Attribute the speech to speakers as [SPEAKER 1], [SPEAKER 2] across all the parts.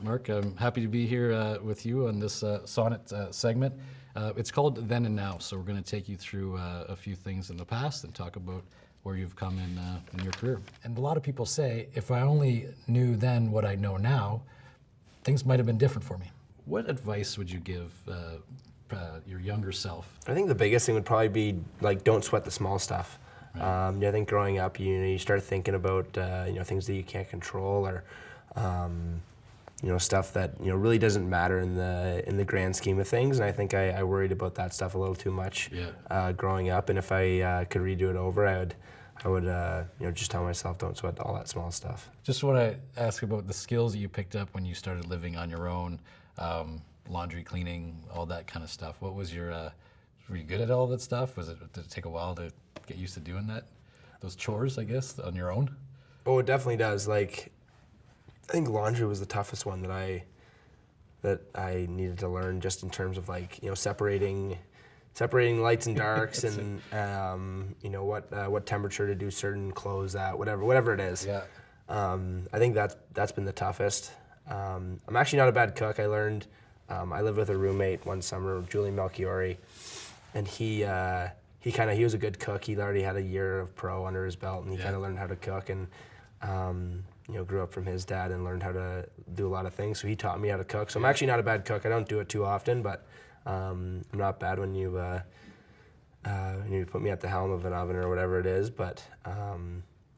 [SPEAKER 1] Mark. I'm happy to be here with you on this Sonnet segment. It's called Then and Now, so we're going to take you through a few things in the past and talk about where you've come in your career. And a lot of people say, if I only knew then what I know now, things might have been different for me. What advice would you give your younger self?
[SPEAKER 2] I think the biggest thing would probably be like, don't sweat the small stuff. Right. I think growing up, you start thinking about things that you can't control, or stuff that really doesn't matter in the grand scheme of things. And I think I worried about that stuff a little too much growing up. And if I could redo it over, I would just tell myself, don't sweat all that small stuff.
[SPEAKER 1] Just want to ask about the skills that you picked up when you started living on your own, laundry, cleaning, all that kind of stuff. What was your, were you good at all that stuff? Did it take a while to get used to doing that? Those chores, I guess, on your own?
[SPEAKER 2] Oh, it definitely does. Like, I think laundry was the toughest one that I needed to learn, just in terms of separating lights and darks, and what temperature to do certain clothes at, whatever it is.
[SPEAKER 1] Yeah.
[SPEAKER 2] I think that's been the toughest. I'm actually not a bad cook. I learned. I lived with a roommate one summer, Julian Melchiori, and he was a good cook. He already had a year of pro under his belt, and he kind of learned how to cook, and grew up from his dad and learned how to do a lot of things. So he taught me how to cook. So I'm actually not a bad cook. I don't do it too often, but I'm not bad when you put me at the helm of an oven or whatever it is. But I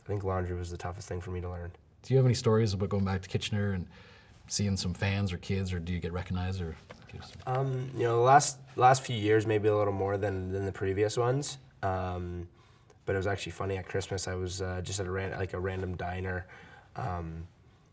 [SPEAKER 2] think laundry was the toughest thing for me to learn.
[SPEAKER 1] Do you have any stories about going back to Kitchener and seeing some fans or kids, or do you get recognized? Or
[SPEAKER 2] the last few years, maybe a little more than the previous ones. But it was actually funny. At Christmas, I was just at a random diner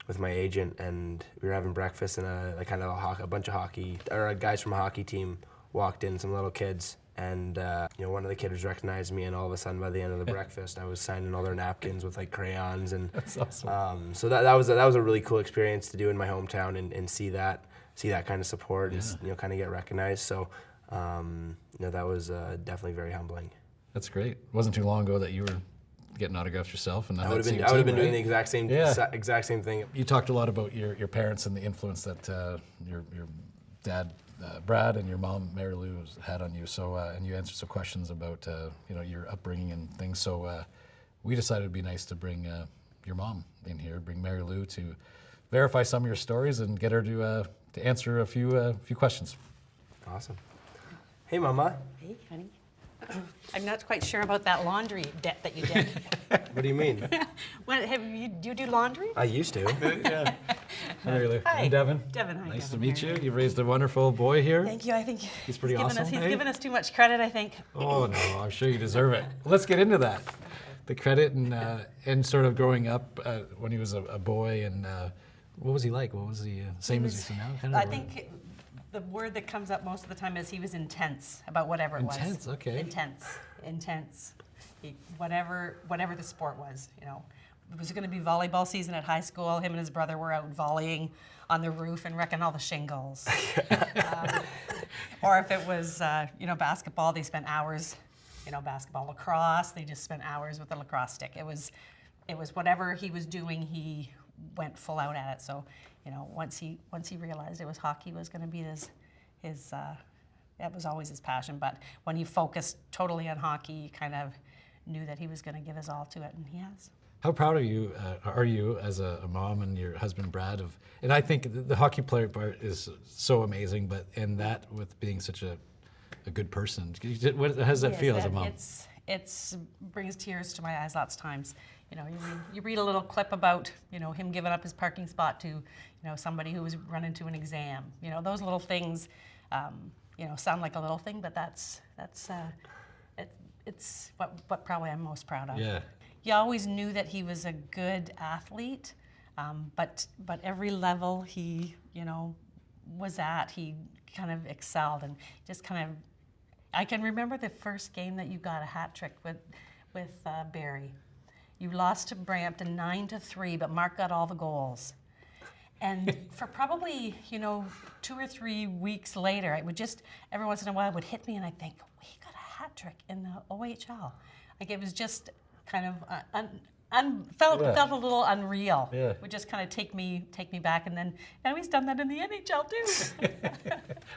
[SPEAKER 2] with my agent, and we were having breakfast, and a bunch of hockey, or guys from a hockey team walked in, some little kids, and one of the kids recognized me, and all of a sudden, by the end of the breakfast, I was signing all their napkins with crayons, and
[SPEAKER 1] that's awesome.
[SPEAKER 2] So that was a really cool experience to do in my hometown, and see that kind of support, and kind of get recognized. So that was definitely very humbling.
[SPEAKER 1] That's great. It wasn't too long ago that you were getting autographs yourself, and
[SPEAKER 2] I would have been doing the exact same thing.
[SPEAKER 1] You talked a lot about your parents and the influence that your dad Brad and your mom Mary Lou had on you. So and you answered some questions about your upbringing and things. So we decided it'd be nice to bring your mom in here, bring Mary Lou to verify some of your stories and get her to answer a few questions.
[SPEAKER 2] Awesome. Hey, Mama.
[SPEAKER 3] Hey, honey. I'm not quite sure about that laundry debt that you did.
[SPEAKER 2] What do you mean?
[SPEAKER 3] Do you do laundry?
[SPEAKER 2] I used to.
[SPEAKER 1] Yeah. Mary Lou.
[SPEAKER 3] Hi.
[SPEAKER 1] I'm Devin.
[SPEAKER 3] Devin, hi.
[SPEAKER 1] Nice
[SPEAKER 3] Devin.
[SPEAKER 1] to meet you. You've raised a wonderful boy here.
[SPEAKER 3] Thank you. I think
[SPEAKER 1] he's pretty awesome.
[SPEAKER 3] He's given us too much credit, I think.
[SPEAKER 1] Oh no, I'm sure you deserve it. Let's get into that. The credit and sort of growing up when he was a boy, and what was he like? What was he same as he is now?
[SPEAKER 3] I think the word that comes up most of the time is he was intense about whatever it was.
[SPEAKER 1] Intense, okay.
[SPEAKER 3] Intense. Whatever the sport was, It was going to be volleyball season at high school. Him and his brother were out volleying on the roof and wrecking all the shingles. Or if it was, basketball, they spent hours, basketball, lacrosse, they just spent hours with the lacrosse stick. It was whatever he was doing, he went full out at it. So, once he realized it was hockey was going to be his that was always his passion. But when he focused totally on hockey, he kind of knew that he was going to give his all to it, and he has.
[SPEAKER 1] How proud are you as a mom and your husband Brad and I think the hockey player part is so amazing, but in that with being such a good person, how does that feel as a mom?
[SPEAKER 3] It brings tears to my eyes lots of times. You read a little clip about him giving up his parking spot to somebody who was running to an exam. Those little things sound like a little thing, but it's what probably I'm most proud of.
[SPEAKER 1] Yeah.
[SPEAKER 3] You always knew that he was a good athlete, but every level he was at, he kind of excelled, and just kind of. I can remember the first game that you got a hat trick with Barrie. You lost to Brampton 9-3, but Mark got all the goals. And for probably 2 or 3 weeks later, it would just every once in a while it would hit me, and I'd think, we got a hat trick in the OHL. Like, it was just kind of felt
[SPEAKER 1] Yeah.
[SPEAKER 3] a little unreal.
[SPEAKER 1] Yeah.
[SPEAKER 3] Would just kind of take me back, and then he's done that in the NHL too.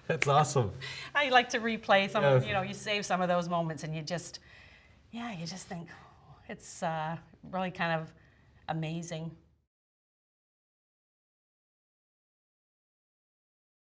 [SPEAKER 1] That's awesome.
[SPEAKER 3] I like to replay some.
[SPEAKER 1] Yeah.
[SPEAKER 3] You save some of those moments, and you just think it's really kind of amazing